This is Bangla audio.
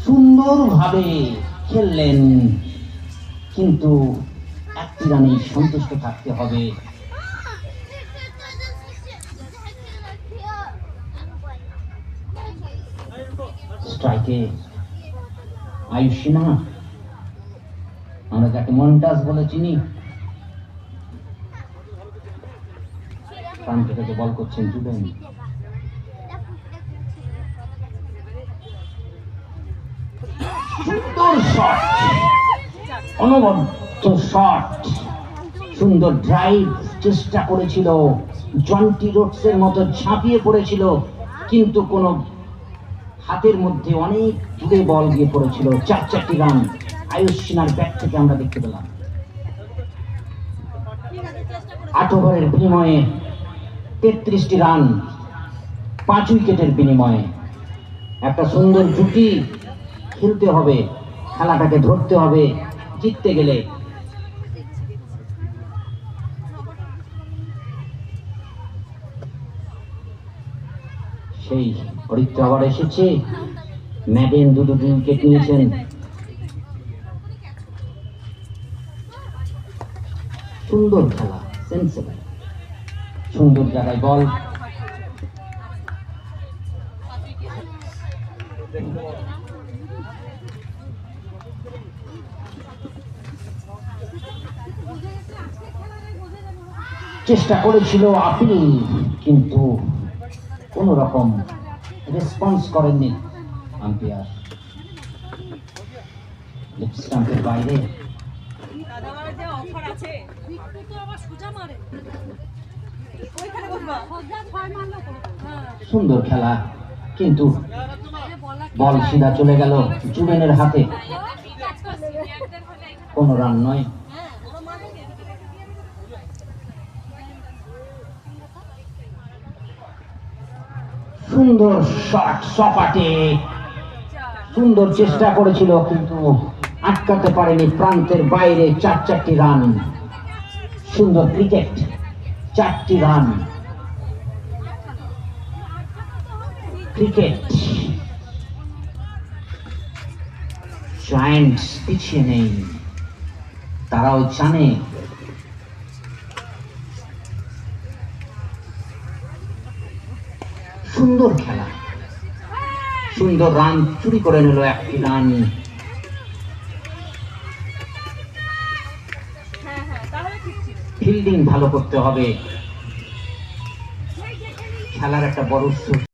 সুন্দরভাবে খেললেন, কিন্তু একটি রানে সন্তুষ্ট থাকতে হবে। স্ট্রাইকে আয়ুষী না, আমরা যাকে মন্টাস বলে চিনি, প্রান্ত থেকে বল করছেন জুবেন। সুন্দর শট, অনবদ্য শট, সুন্দর ড্রাইভ চেষ্টা করেছিল, জন্টি রোডসের মতো ঝাঁপিয়ে পড়েছিল, কিন্তু কোন হাতের মধ্যে অনেক দূরে বল গিয়ে পড়েছিল। 4 রান আয়ুষ সিনহার ব্যাট থেকে আমরা দেখতে পেলাম। 8 ওভারের বিনিময়ে 33টি রান, 5 উইকেটের বিনিময়ে। একটা সুন্দর জুটি খেলতে হবে, খেলাটাকে ধরতে হবে জিততে গেলে। সেই অরিত্র আবার এসেছে, ম্যাডেন 2 উইকেট নিয়েছেন। সুন্দর খেলা, সেন্সেবল, সুন্দর জায়গায় বল। চেষ্টা করেছিল আপিল, কিন্তু কোন রকম রেসপন্স করেননি আম্পায়ার। লেফট স্টাম্পের বাইরে। সুন্দর খেলা, কিন্তু বল সিধা চলে গেল জুবেনের হাতে। কোনো রান নয়। সুন্দর শট, সপাটে সুন্দর চেষ্টা করেছিল, কিন্তু আটকাতে পারেনি, প্রান্তের বাইরে। 4 রান, সুন্দর ক্রিকেট, 4 রান। ক্রিকেট জায়ান্টস পিছিয়ে নেই, তারাও জানে সুন্দর খেলা, সুন্দর রান চুরি করে নিল 1টি রান। ফিল্ডিং ভালো করতে হবে, খেলার একটা বড়